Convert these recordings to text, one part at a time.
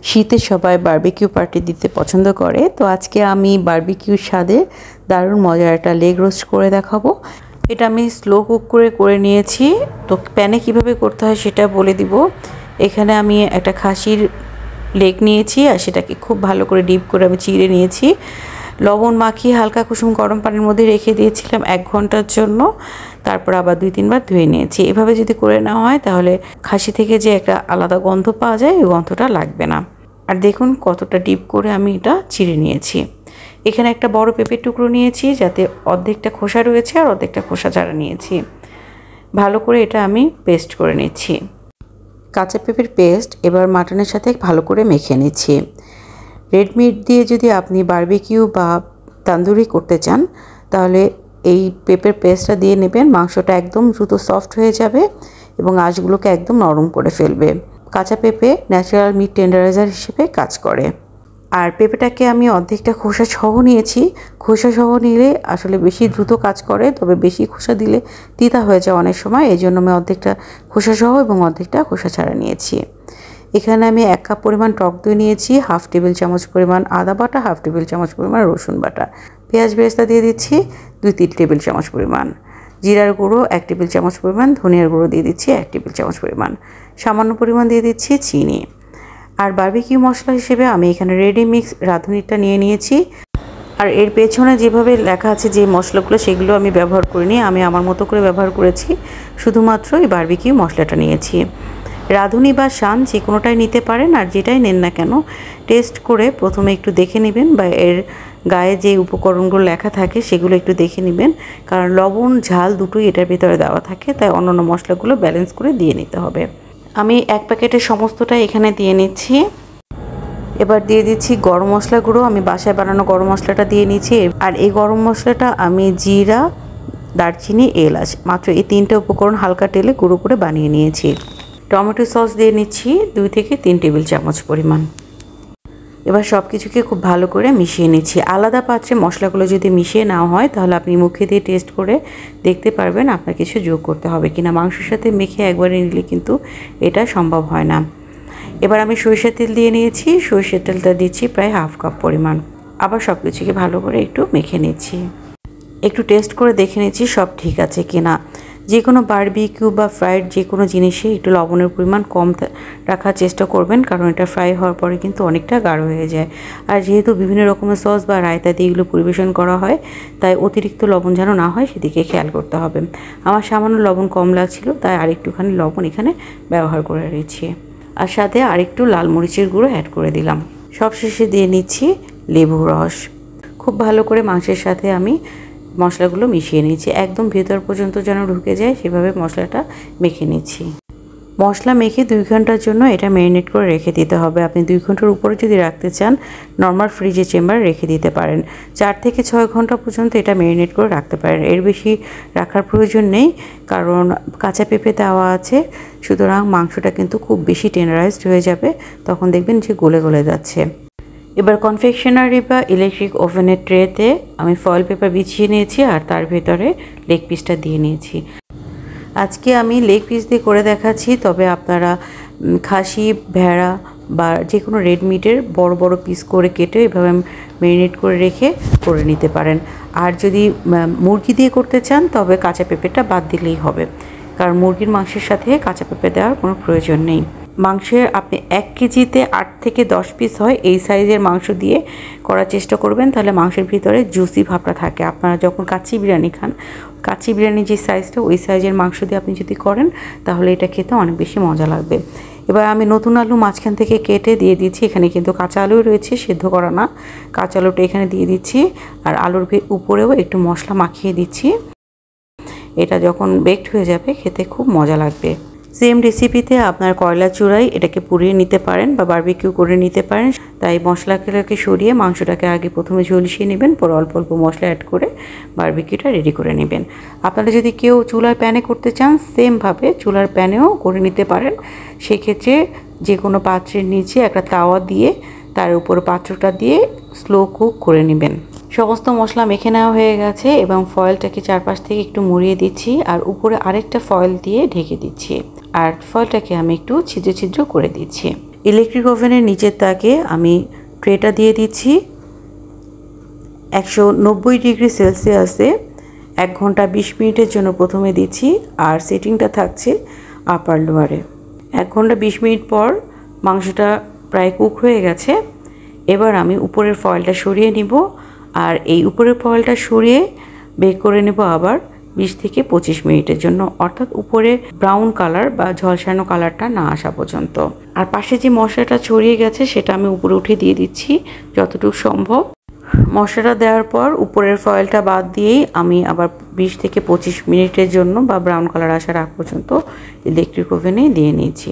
শীতে সবাই barbecue party দিতে পছন্দ করে। তো আজকে আমি বারবিকিউর স্বাদে দারুণ মজার একটা লেগ রোস্ট করে দেখাবো। এটা আমি স্লো কুক করে নিয়েছি। তো প্যানে কিভাবে করতে হয় সেটা বলে দিব। এখানে আমি একটা খাসির লেগ নিয়েছি আর সেটাকে খুব ভালো করে ডিপ করে আমি চিড়ে নিয়েছি। লবণ মাখিয়ে হালকা কুসুম গরম পানির মধ্যে রেখে দিয়েছিলাম 1 ঘন্টার জন্য। তারপর আবার 2-3 বার ধুয়ে নিয়েছি। এভাবে যদি করে নেওয়া হয় তাহলে খাসি থেকে যে একটা আলাদা গন্ধ পাওয়া যায় ওই গন্ধটা লাগবে না। আর দেখুন কতটা ডিপ করে আমি এটা চিড়ে নিয়েছি। এখানে একটা বড় পেঁপের টুকরো নিয়েছি, যাতে অর্ধেকটা খোসা রয়েছে আর অর্ধেকটা খোসা ছাড়া নিয়েছি। ভালো করে এটা আমি পেস্ট করে নিচ্ছি। কাঁচা পেঁপের পেস্ট এবার মাটনের সাথে ভালো করে মেখে নিচ্ছি। রেড মিট দিয়ে যদি আপনি বারবিকিউ বা তান্দুরি করতে চান তাহলে এই পেঁপের পেস্টটা দিয়ে নেবেন। মাংসটা একদম দ্রুত সফট হয়ে যাবে এবং আঁশগুলোকে একদম নরম করে ফেলবে। কাঁচা পেঁপে ন্যাচারাল মিট টেন্ডারাইজার হিসেবে কাজ করে। আর পেঁপেটাকে আমি অর্ধেকটা খোসা সহ নিয়েছি। খোসা সহ নিলে আসলে বেশি দ্রুত কাজ করে, তবে বেশি খোসা দিলে তিতা হয়ে যায় অনেক সময়। এই জন্য আমি অর্ধেকটা খোসা সহ এবং অর্ধেকটা খোসা ছাড়া নিয়েছি। এখানে আমি 1 কাপ পরিমাণ টক দই নিয়েছি, 1/2 টেবিল চামচ পরিমাণ আদা বাটা, 1/2 টেবিল চামচ পরিমাণ রসুন বাটা, পেঁয়াজ বেরেস্তা দিয়ে দিচ্ছি 2-3 টেবিল চামচ পরিমাণ, জিরার গুঁড়ো 1 টেবিল চামচ পরিমাণ, ধনিয়ার গুঁড়ো দিয়ে দিচ্ছি 1 টেবিল চামচ পরিমাণ, সামান্য পরিমাণ দিয়ে দিচ্ছি চিনি। আর বারবিকিউ মশলা হিসেবে আমি এখানে রেডি মিক্স রাঁধুনিটা নিয়ে নিয়েছি। আর এর পেছনে যেভাবে লেখা আছে যে মশলাগুলো সেগুলো আমি ব্যবহার করিনি, আমি আমার মতো করে ব্যবহার করেছি। শুধুমাত্র এই বারবিকিউ মশলাটা নিয়েছি। রাঁধুনি বা শান যে কোনোটাই নিতে পারেন, আর যেটাই নেন না কেন টেস্ট করে প্রথমে একটু দেখে নেবেন, বা এর গায়ে যে উপকরণগুলো লেখা থাকে সেগুলো একটু দেখে নেবেন। কারণ লবণ ঝাল দুটোই এটার ভিতরে দেওয়া থাকে, তাই অন্যান্য মশলাগুলো ব্যালেন্স করে দিয়ে নিতে হবে। আমি 1 প্যাকেটের সমস্তটা এখানে দিয়ে নিচ্ছি। এবার দিয়ে দিচ্ছি গরম মশলা গুঁড়ো। আমি বাসায় বানানো গরম মশলাটা দিয়ে নিচ্ছি। আর এই গরম মশলাটা আমি জিরা, দারচিনি, এলাচ মাত্র এই 3টে উপকরণ হালকা তেলে গুঁড়ো করে বানিয়ে নিয়েছি। টমেটো সস দিয়ে নিচ্ছি 2 থেকে 3 টেবিল চামচ পরিমাণ। এবার সব কিছুকে খুব ভালো করে মিশিয়ে নিচ্ছি। আলাদা পাত্রে মশলাগুলো যদি মিশিয়ে নেওয়া হয় তাহলে আপনি মুখে দিয়ে টেস্ট করে দেখতে পারবেন আপনার কিছু যোগ করতে হবে কিনা। মাংসের সাথে মেখে একবারে নিলে কিন্তু এটা সম্ভব হয় না। এবার আমি সরিষার তেল দিয়ে নিয়েছি। সরিষার তেলটা দিচ্ছি প্রায় 1/2 কাপ পরিমাণ। আবার সব কিছুকে ভালো করে একটু মেখে নিচ্ছি। একটু টেস্ট করে দেখে নিচ্ছি সব ঠিক আছে কিনা। যে কোনো বারবিকিউ বা ফ্রাইড যে কোনো জিনিসে একটু লবণের পরিমাণ কম রাখার চেষ্টা করবেন, কারণ এটা ফ্রাই হওয়ার পরে কিন্তু অনেকটা গাঢ় হয়ে যায়। আর যেহেতু বিভিন্ন রকমের সস বা রায়তা দিয়ে এগুলো পরিবেশন করা হয়, তাই অতিরিক্ত লবণ যেন না হয় সেদিকে খেয়াল করতে হবে। আমার সামান্য লবণ কম লাগছিল, তাই আরেকটুখানি লবণ এখানে ব্যবহার করে নিচ্ছি। আর সাথে আরেকটু লাল মরিচের গুঁড়ো অ্যাড করে দিলাম। সবশেষে দিয়ে নিচ্ছি লেবু রস। খুব ভালো করে মাংসের সাথে আমি মশলাগুলো মিশিয়ে নিচ্ছি, একদম ভেতর পর্যন্ত যেন ঢুকে যায় সেভাবে মশলাটা মেখে নিচ্ছি। মশলা মেখে 2 ঘন্টার জন্য এটা ম্যারিনেট করে রেখে দিতে হবে। আপনি 2 ঘন্টার উপরে যদি রাখতে চান নর্মাল ফ্রিজে চেম্বারে রেখে দিতে পারেন। 4 থেকে 6 ঘন্টা পর্যন্ত এটা ম্যারিনেট করে রাখতে পারেন। এর বেশি রাখার প্রয়োজন নেই, কারণ কাঁচা পেঁপে দেওয়া আছে, সুতরাং মাংসটা কিন্তু খুব বেশি টেন্ডারাইজড হয়ে যাবে, তখন দেখবেন যে গলে গলে যাচ্ছে। এবার কনফেকশনারি বা ইলেকট্রিক ওভেনের ট্রেতে আমি ফয়েল পেপার বিছিয়ে নিয়েছি আর তার ভেতরে লেগ পিসটা দিয়ে নিয়েছি। আজকে আমি লেগ পিস দিয়ে করে দেখাচ্ছি, তবে আপনারা খাসি, ভেড়া বা যে কোনো রেড মিটের বড় বড় পিস করে কেটে এভাবে ম্যারিনেট করে রেখে করে নিতে পারেন। আর যদি মুরগি দিয়ে করতে চান তবে কাঁচা পেঁপেটা বাদ দিলেই হবে, কারণ মুরগির মাংসের সাথে কাঁচা পেঁপে দেওয়ার কোনো প্রয়োজন নেই। মাংসের আপনি 1 কেজিতে 8 থেকে 10 পিস হয়, এই সাইজের মাংস দিয়ে করার চেষ্টা করবেন, তাহলে মাংসের ভিতরে জুসি ভাবটা থাকে। আপনারা যখন কাচ্চি বিরিয়ানি খান, কাচ্চি বিরিয়ানির যে সাইজটা ওই সাইজের মাংস দিয়ে আপনি যদি করেন তাহলে এটা খেতে অনেক বেশি মজা লাগবে। এবার আমি নতুন আলু মাঝখান থেকে কেটে দিয়ে দিচ্ছি। এখানে কিন্তু কাঁচা আলু রয়েছে, সেদ্ধ করা না। কাঁচা আলুটা এখানে দিয়ে দিচ্ছি আর আলুর উপরেও একটু মশলা মাখিয়ে দিচ্ছি। এটা যখন বেকড হয়ে যাবে খেতে খুব মজা লাগবে। সেম রেসিপিতে আপনার কয়লা চূড়ায় এটাকে পুড়িয়ে নিতে পারেন বা বারবিকিউ করে নিতে পারেন। তাই মশলাগুলোকে সরিয়ে মাংসটাকে আগে প্রথমে ঝলসিয়ে নেবেন, পরে অল্প অল্প মশলা অ্যাড করে বারবিকিউটা রেডি করে নেবেন। আপনারা যদি কেউ চুলার প্যানে করতে চান সেমভাবে চুলার প্যানেও করে নিতে পারেন। সেক্ষেত্রে যে কোনো পাত্রের নিচে একটা তাওয়া দিয়ে তার উপর পাত্রটা দিয়ে স্লো কুক করে নেবেন। সমস্ত মশলা মেখে নেওয়া হয়ে গেছে এবং ফয়েলটাকে চারপাশ থেকে একটু মুড়িয়ে দিচ্ছি আর উপরে আরেকটা ফয়েল দিয়ে ঢেকে দিচ্ছি। আর ফয়েলটাকে আমি একটু ছিদ্র ছিদ্র করে দিচ্ছি। ইলেকট্রিক ওভেনের নিচের তাকে আমি ট্রেটা দিয়ে দিচ্ছি। 190 ডিগ্রি সেলসিয়াসে 1 ঘন্টা 20 মিনিটের জন্য প্রথমে দিচ্ছি, আর সেটিংটা থাকছে আপার লোয়ারে। 1 ঘন্টা 20 মিনিট পর মাংসটা প্রায় কুক হয়ে গেছে। এবার আমি উপরের ফয়েলটা সরিয়ে নিব, আর এই উপরের ফয়েলটা সরিয়ে বেক করে নেব আবার 20 থেকে 25 মিনিটের জন্য, অর্থাৎ উপরে ব্রাউন কালার বা ঝলসানো কালারটা না আসা পর্যন্ত। আর পাশে যে মশলাটা ছড়িয়ে গেছে সেটা আমি উপরে উঠে দিয়ে দিচ্ছি যতটুকু সম্ভব। মশলাটা দেওয়ার পর উপরের ফয়েলটা বাদ দিয়েই আমি আবার 20 থেকে 25 মিনিটের জন্য বা ব্রাউন কালার আসার আগ পর্যন্ত ইলেকট্রিক ওভেনে দিয়ে নিয়েছি।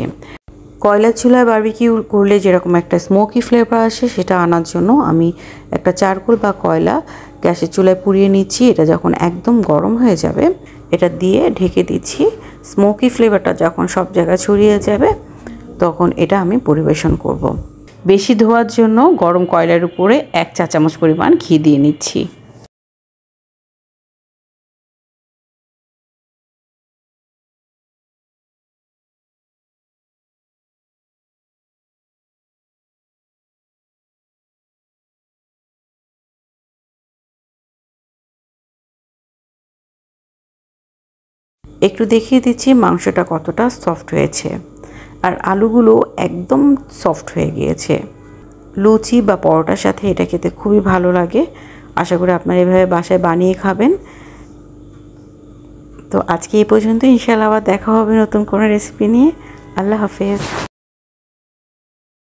কয়লার চুলায় বারবিকিউ করলে যেরকম একটা স্মোকি ফ্লেভার আসে সেটা আনার জন্য আমি একটা চারকোল বা কয়লা গ্যাসের চুলায় পুড়িয়ে নিচ্ছি। এটা যখন একদম গরম হয়ে যাবে এটা দিয়ে ঢেকে দিচ্ছি। স্মোকি ফ্লেভারটা যখন সব জায়গায় ছড়িয়ে যাবে তখন এটা আমি পরিবেশন করব। বেশি ধোয়ার জন্য গরম কয়লার উপরে 1 চা চামচ পরিমাণ ঘি দিয়ে নিচ্ছি। একটু দেখিয়ে দিচ্ছি মাংসটা কতটা সফট হয়েছে, আর আলুগুলো একদম সফট হয়ে গিয়েছে। লুচি বা পরোটার সাথে এটা খেতে খুবই ভালো লাগে। আশা করি আপনারা এভাবে বাসায় বানিয়ে খাবেন। তো আজকে এই পর্যন্ত, ইনশাআল্লাহ আবার দেখা হবে নতুন কোনো রেসিপি নিয়ে। আল্লাহ হাফেজ।